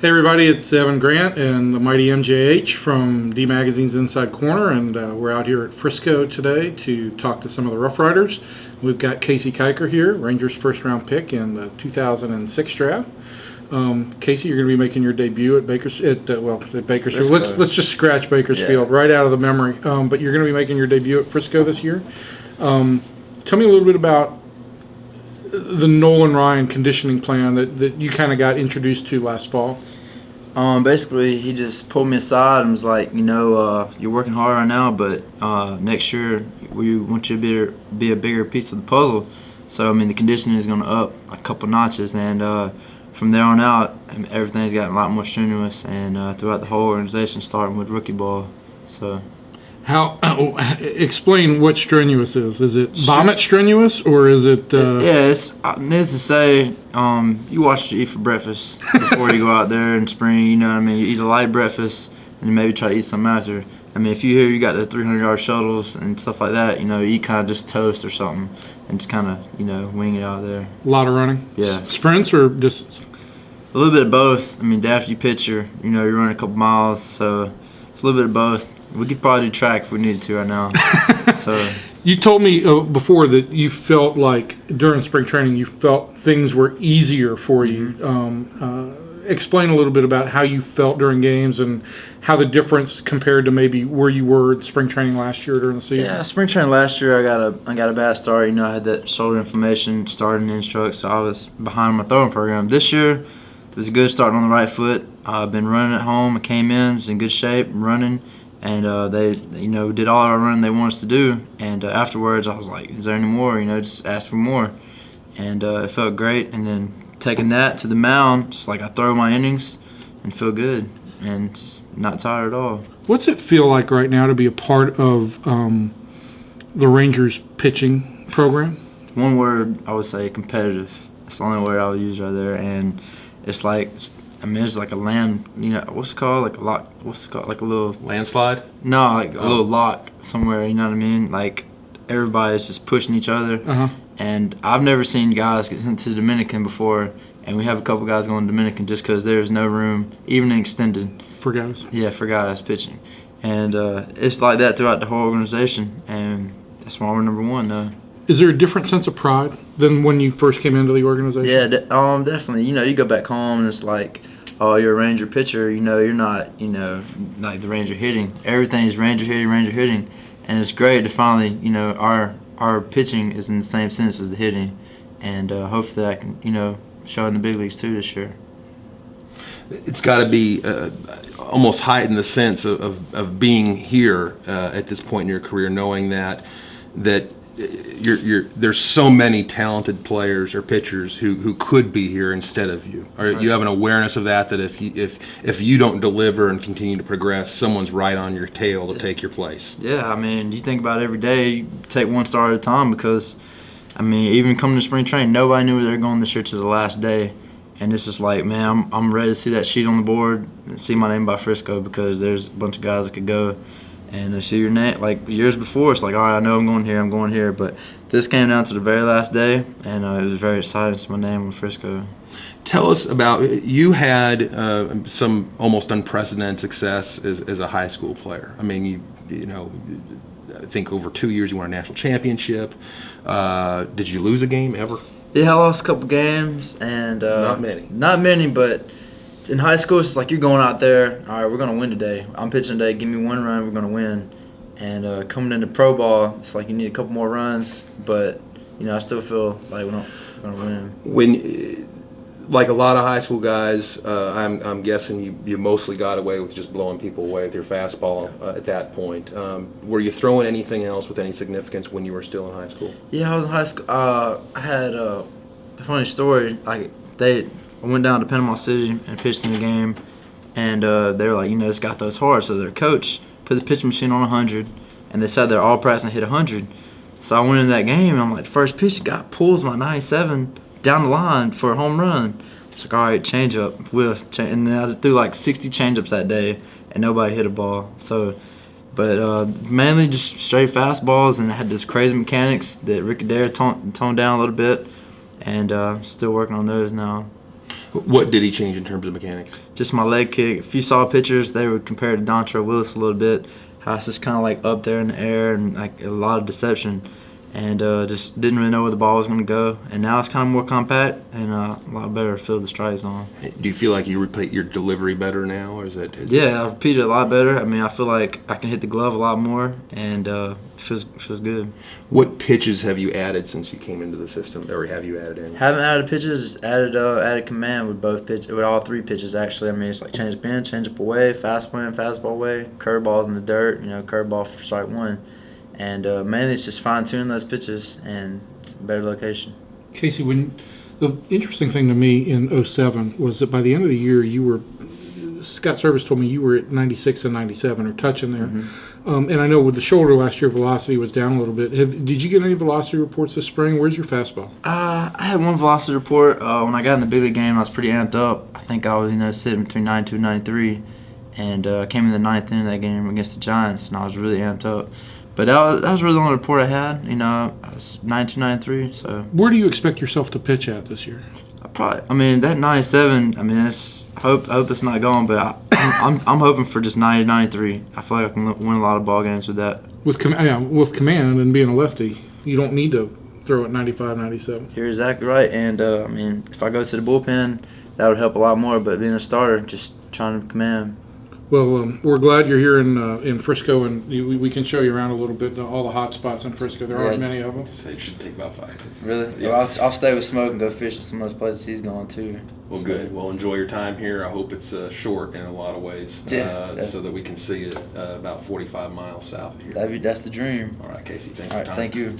Hey everybody, it's Evan Grant and the mighty MJH from D Magazine's Inside Corner, and we're out here at Frisco today to talk to some of the Rough Riders. We've got Kasey Kiker here, Rangers' first-round pick in the 2006 draft. Kasey, you're going to be making your debut at Bakersfield. Let's just scratch Bakersfield right out of the memory. But you're going to be making your debut at Frisco this year. Tell me a little bit about the Nolan Ryan conditioning plan that you kind of got introduced to last fall. Basically, he just pulled me aside and was like, you're working hard right now, but next year we want you to be a bigger piece of the puzzle. So, the conditioning is going to up a couple notches, and from there on out, everything's gotten a lot more strenuous, and throughout the whole organization, starting with rookie ball. So, explain what strenuous is. Is it vomit strenuous, or is it? It's needless to say, you watch what you eat for breakfast before you go out there in spring. You know what I mean? You eat a light breakfast, and you maybe try to eat something after. If you hear you got the 300-yard shuttles and stuff like that, you eat kind of just toast or something, and just kind of, wing it out there. A lot of running. Yeah. Sprints or distance? A little bit of both. After you pitch, you're running a couple miles, so it's a little bit of both. We could probably do track if we needed to right now. So you told me before that you felt like during spring training you felt things were easier for you. Explain a little bit about how you felt during games and how the difference compared to maybe where you were at spring training last year during the season. Yeah, spring training last year I got a bad start. I had that shoulder inflammation starting in instruct, so I was behind my throwing program. This year it was good starting on the right foot. I've been running at home. I came in, was in good shape, running. And they, did all our running they want us to do. And afterwards, I was like, is there any more? Just ask for more. And it felt great. And then taking that to the mound, just like I throw my innings and feel good and just not tired at all. What's it feel like right now to be a part of the Rangers pitching program? One word, I would say competitive. That's the only word I would use right there. And it's like... it's like a land, what's it called? Like a lock, what's it called? Like a little... Landslide? No, like a little lock somewhere, you know what I mean? Like everybody's just pushing each other. And I've never seen guys get sent to the Dominican before, and we have a couple guys going to Dominican just because there's no room, even in extended. For guys? Yeah, for guys pitching. And it's like that throughout the whole organization, and that's why we're number one, though. Is there a different sense of pride than when you first came into the organization? Yeah, definitely. You go back home and it's like, oh, you're a Ranger pitcher. You're not, like the Ranger hitting. Everything's Ranger hitting. And it's great to finally, our pitching is in the same sense as the hitting. And hopefully I can, show in the big leagues too this year. It's got to be almost heighten the sense of being here at this point in your career, knowing that there's so many talented players or pitchers who could be here instead of you. Or you have an awareness of that if you don't deliver and continue to progress, someone's right on your tail to take your place. Yeah, you think about it every day. You take one star at a time because, even coming to spring training, nobody knew where they were going this year to the last day. And it's just like, man, I'm ready to see that sheet on the board and see my name by Frisco because there's a bunch of guys that could go. And to see your name, like years before, it's like, all right, I know I'm going here. But this came down to the very last day, and it was very exciting to see my name in Frisco. Tell us about, you had some almost unprecedented success as a high school player. I think over 2 years you won a national championship. Did you lose a game ever? Yeah, I lost a couple games. And Not many, but... in high school, it's like you're going out there, all right, we're going to win today. I'm pitching today, give me one run, we're going to win. And coming into pro ball, it's like you need a couple more runs, but, I still feel like we're going to win. When, like a lot of high school guys, I'm guessing you mostly got away with just blowing people away with your fastball at that point. Were you throwing anything else with any significance when you were still in high school? Yeah, I was in high school. I had a funny story. I went down to Panama City and pitched in the game, and they were like, this guy throws hard. So their coach put the pitching machine on 100, and they said they're all practicing to hit 100. So I went into that game, and I'm like, first pitch, the guy pulls my 97 down the line for a home run. It's like, all right, change up, whiff. And then I threw like 60 change-ups that day, and nobody hit a ball. So, but mainly just straight fastballs, and I had this crazy mechanics that Rick Adair toned down a little bit, and still working on those now. What did he change in terms of mechanics? Just my leg kick. If you saw pictures, they were compared to Dontre Willis a little bit. How it's just kind of like up there in the air and like a lot of deception. And just didn't really know where the ball was going to go. And now it's kind of more compact and a lot better to feel the strikes on. Do you feel like you repeat your delivery better now, or is that? Yeah, I repeat it a lot better. I mean, I feel like I can hit the glove a lot more, and it feels good. What pitches have you added since you came into the system, or have you added any? Haven't added pitches, added command with all 3 pitches actually. I mean, it's like change up in, change up away, fastball in, fastball away, curveballs in the dirt, curveball for strike 1. And mainly it's just fine-tuning those pitches and better location. Kasey, the interesting thing to me in 07 was that by the end of the year, Scott Service told me you were at 96 and 97 or touching there. Mm-hmm. And I know with the shoulder last year, velocity was down a little bit. Did you get any velocity reports this spring? Where's your fastball? I had one velocity report. When I got in the big league game, I was pretty amped up. I think I was sitting between 92 and 93. And came in the 9th inning of that game against the Giants, and I was really amped up. But that was really the only report I had. I was 92, 93. So where do you expect yourself to pitch at this year? That 97. It's hope it's not going, but I'm hoping for just 90, 93. I feel like I can win a lot of ball games with that. With command and being a lefty, you don't need to throw at 95, 97. You're exactly right. And if I go to the bullpen, that would help a lot more. But being a starter, just trying to command. Well, we're glad you're here in Frisco, and we can show you around a little bit, all the hot spots in Frisco. There aren't many of them. So it should take about 5 minutes. Really? Yeah. Well, I'll stay with Smoke and go fish at some of those places he's going to. Well, good. Well, enjoy your time here. I hope it's short in a lot of ways, so that we can see it about 45 miles south of here. That's the dream. All right, Kasey. Thanks All for your right, time. thank you.